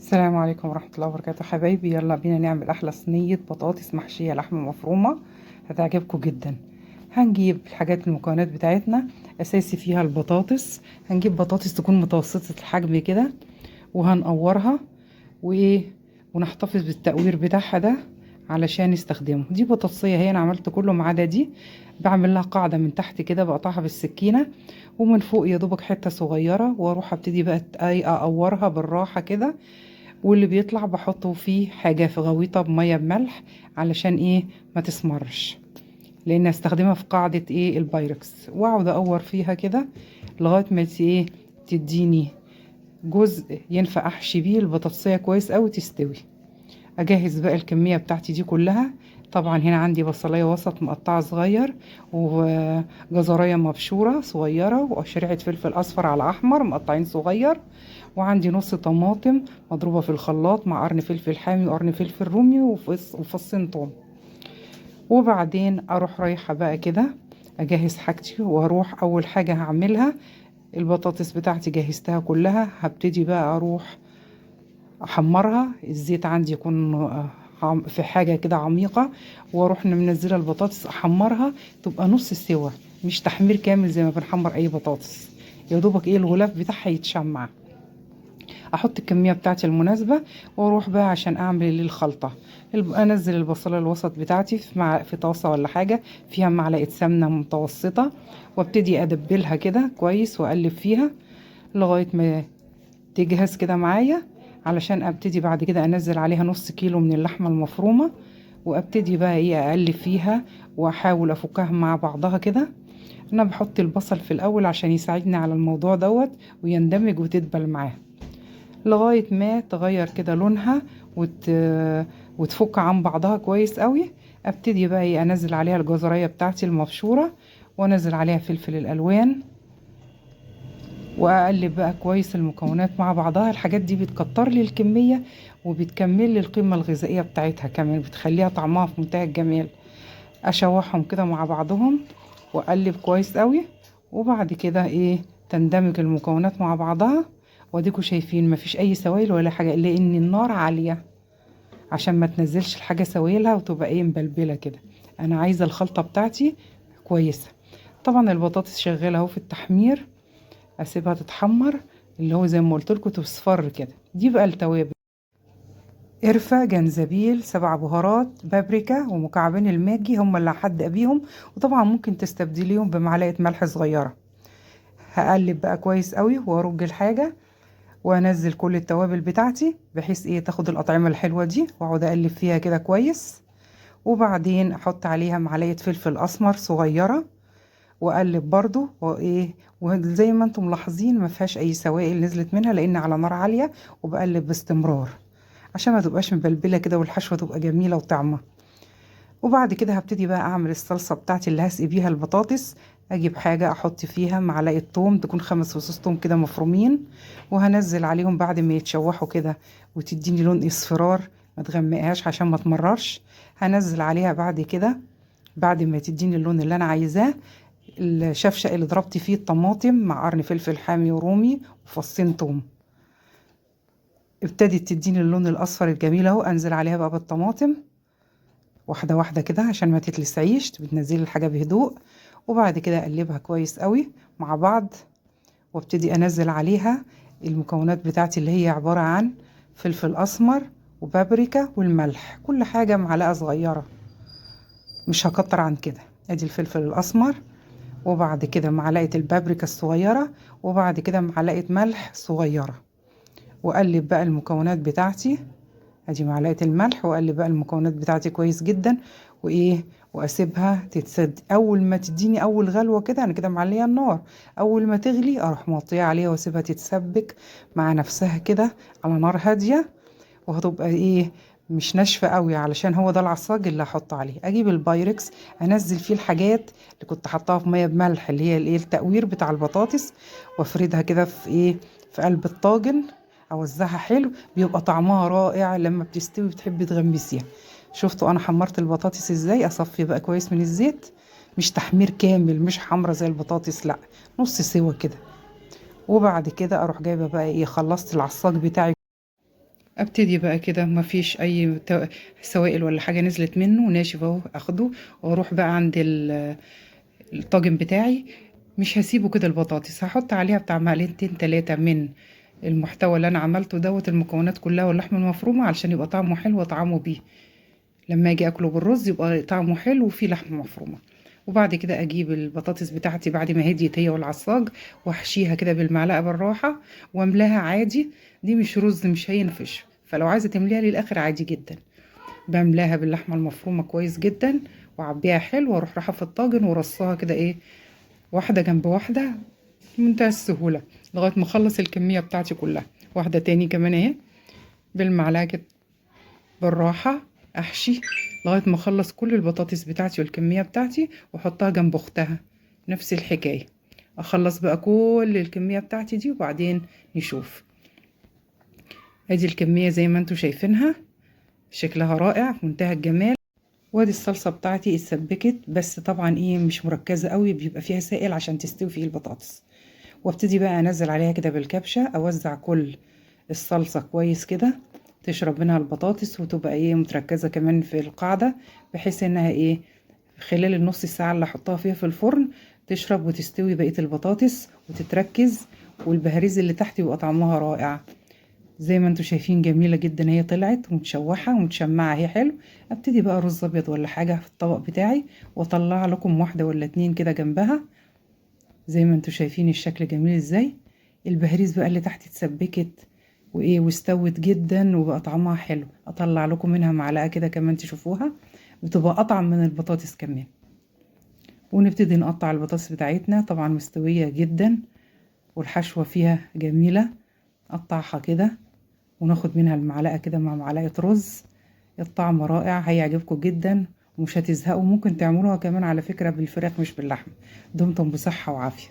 السلام عليكم ورحمة الله وبركاته حبايبي، يلا بينا نعمل أحلى صينية بطاطس محشية لحمة مفرومة. هتعجبكم جدا. هنجيب الحاجات المكونات بتاعتنا. أساسي فيها البطاطس. هنجيب بطاطس تكون متوسطة الحجم كده، وهنقورها وإيه، ونحتفظ بالتقوير بتاعها ده علشان نستخدمه. دي بطاطسية هي، أنا عملت كله ما عدا دي. بعمل لها قاعدة من تحت كده، بقطعها بالسكينة، ومن فوق يا دوبك حتة صغيرة، واروح ابتدي بقى اقورها بالراحة كده. واللي بيطلع بحطه فيه حاجة في غويطة بمية بملح، علشان ايه، ما تسمرش، لان استخدمها في قاعدة ايه البايركس، واقعد اقور فيها كده لغاية ما ايه تديني جزء ينفع احشي بيه البطاطسية كويس اوي تستوي. اجهز بقى الكمية بتاعتي دي كلها. طبعا هنا عندي بصلاية وسط مقطعة صغير، وجزراية مبشورة صغيرة، وشريحة فلفل اصفر على احمر مقطعين صغير، وعندي نص طماطم مضروبة في الخلاط مع قرن فلفل حامي وقرن فلفل رومي وفصين توم. وبعدين اروح رايحة بقى كده اجهز حاجتي، واروح اول حاجة هعملها البطاطس بتاعتي جهزتها كلها. هبتدي بقى اروح احمرها، الزيت عندي يكون في حاجة كده عميقة، واروح منزلة البطاطس احمرها تبقى نص سوا، مش تحمير كامل زي ما بنحمر اي بطاطس، يا دوبك ايه الغلاف بتاعها يتشمع. احط الكميه بتاعتي المناسبه، واروح بقى عشان اعمل الخلطه. انزل البصله الوسط بتاعتي في طاسه ولا حاجه فيها معلقه سمنه متوسطه، وابتدي ادبلها كده كويس واقلب فيها لغايه ما تجهز كده معايا، علشان ابتدي بعد كده انزل عليها نص كيلو من اللحمه المفرومه، وابتدي بقى ايه اقلب فيها واحاول افكها مع بعضها كده. انا بحط البصل في الاول عشان يساعدني على الموضوع دوت، ويندمج وتدبل معاه لغاية ما تغير كده لونها وتفك عن بعضها كويس قوي. ابتدي بقى ايه انزل عليها الجزرية بتاعتي المبشورة، وانزل عليها فلفل الالوان، واقلب بقى كويس المكونات مع بعضها. الحاجات دي بتكتر لي الكمية، وبتكمل لي القيمة الغذائية بتاعتها كمان، بتخليها طعمها في منتهى الجمال. اشوحهم كده مع بعضهم واقلب كويس قوي، وبعد كده ايه تندمج المكونات مع بعضها. واديكوا شايفين مفيش اي سوائل ولا حاجه، لان النار عاليه عشان ما تنزلش الحاجه سوائلها وتبقى ايه مبلبله كده. انا عايزه الخلطه بتاعتي كويسه. طبعا البطاطس شغاله اهو في التحمير، اسيبها تتحمر اللي هو زي ما قلت لكم تصفر كده. دي بقى التوابل: قرفة، جنزبيل، 7 بهارات، بابريكا، ومكعبين الماجي هم اللي هحدق بيهم، وطبعا ممكن تستبدليهم بمعلقة ملح صغيرة. هقلب بقى كويس قوي وارج الحاجة، وانزل كل التوابل بتاعتي بحيث ايه تاخد الاطعمة الحلوة دي، واقعد اقلب فيها كده كويس. وبعدين احط عليها معلقة فلفل اسمر صغيرة، واقلب برضو وايه. وزي ما انتم ملاحظين ما فيهاش اي سوائل نزلت منها، لان على نار عالية، وبقلب باستمرار عشان ما تبقاش مبلبله كده، والحشوه تبقى جميله وطعمه. وبعد كده هبتدي بقى اعمل الصلصه بتاعتي اللي هسقي بيها البطاطس. اجيب حاجه احط فيها معلقه توم، تكون 5 فصوص توم كده مفرومين، وهنزل عليهم بعد ما يتشوحوا كده وتديني لون اصفرار، ما تغمقهاش عشان ما تمررش. هنزل عليها بعد كده بعد ما تديني اللون اللي انا عايزاه الشفشق اللي ضربت فيه الطماطم مع قرن فلفل حامي ورومي وفصين توم. ابتدت تديني اللون الاصفر الجميل اهو، انزل عليها بقى بالطماطم واحده واحده كده عشان ما تتلسعيش، بتنزلي الحاجه بهدوء. وبعد كده اقلبها كويس قوي مع بعض، وابتدي انزل عليها المكونات بتاعتي اللي هي عباره عن فلفل اسمر وبابريكا والملح، كل حاجه معلقه صغيره، مش هكتر عن كده. ادي الفلفل الاسمر، وبعد كده معلقه البابريكا الصغيره، وبعد كده معلقه ملح صغيره. واقلب بقى المكونات بتاعتي، ادي معلقه الملح، واقلب بقى المكونات بتاعتي كويس جدا، وايه واسيبها تتسد. اول ما تديني اول غلوه كده، انا كده معليه النار، اول ما تغلي اروح موطيه عليها واسيبها تتسبك مع نفسها كده على نار هاديه. وهتبقى ايه مش ناشفه قوي، علشان هو ده العصاج اللي هحط عليه. اجيب البايركس انزل فيه الحاجات اللي كنت حطاها في ميه بملح، اللي هي الايه التقوير بتاع البطاطس، وافردها كده في ايه في قلب الطاجن، اوزعها حلو، بيبقى طعمها رائع لما بتستوي بتحبي تغمسيها. شفتوا انا حمرت البطاطس ازاي؟ اصفي بقى كويس من الزيت، مش تحمير كامل، مش حمرة زي البطاطس، لا، نص سوا كده. وبعد كده اروح جايبه بقى ايه، خلصت العصاج بتاعي، ابتدي بقى كده مفيش اي سوائل ولا حاجه نزلت منه ناشف اهو، اخده واروح بقى عند الطاجن بتاعي. مش هسيبه كده البطاطس، هحط عليها بتاع معلقتين 3 من المحتوى اللي انا عملته دوت، المكونات كلها واللحمه المفرومه، علشان يبقى طعمه حلو وطعمه بيه لما اجي اكله بالرز يبقى طعمه حلو وفيه لحمه مفرومه. وبعد كده اجيب البطاطس بتاعتي بعد ما هديت هي والعصاج، واحشيها كده بالمعلقه بالراحه واملاها عادي. دي مش رز مش هينفش، فلو عايزه تمليها للاخر عادي جدا. بملاها باللحمه المفرومه كويس جدا وعبيها حلو، واروح رايحه في الطاجن ورصاها كده ايه، واحده جنب واحده بمنتهى السهوله لغايه ما اخلص الكميه بتاعتي كلها. واحده تاني كمان اهي بالمعلقه كده بالراحه احشي لغايه ما اخلص كل البطاطس بتاعتي والكميه بتاعتي واحطها جنب اختها. نفس الحكايه، اخلص بقى كل الكميه بتاعتي دي وبعدين نشوف. ادي الكميه زي ما انتوا شايفينها، شكلها رائع في منتهى الجمال. وادي الصلصه بتاعتي اتسبكت، بس طبعا ايه مش مركزه قوي، بيبقى فيها سائل عشان تستوي فيه البطاطس. وابتدي بقى انزل عليها كده بالكبشه، اوزع كل الصلصه كويس كده تشرب منها البطاطس وتبقى ايه متركزه كمان في القاعده، بحيث انها ايه خلال النص ساعه اللي احطها فيها في الفرن تشرب وتستوي بقيه البطاطس وتتركز، والبهاريز اللي تحت يبقى طعمها رائع. زي ما انتوا شايفين جميلة جدا، هي طلعت ومتشوحة ومتشمعة، هي حلو. ابتدي بقى رز ابيض ولا حاجة في الطبق بتاعي واطلع لكم واحدة ولا اتنين كده جنبها. زي ما انتوا شايفين الشكل جميل ازاي. البهاريز بقى اللي تحت اتسبكت وايه واستوت جدا وبقى طعمها حلو، اطلع لكم منها معلقة كده كمان تشوفوها، بتبقى اطعم من البطاطس كمان. ونبتدي نقطع البطاطس بتاعتنا، طبعا مستوية جدا والحشوة فيها جميلة. قطعها كده وناخد منها المعلقة كده مع معلقة رز. الطعم رائع، هيعجبكم جدا ومش هتزهقوا. ممكن تعملوها كمان على فكرة بالفراخ مش باللحم. دمتم بصحة وعافية.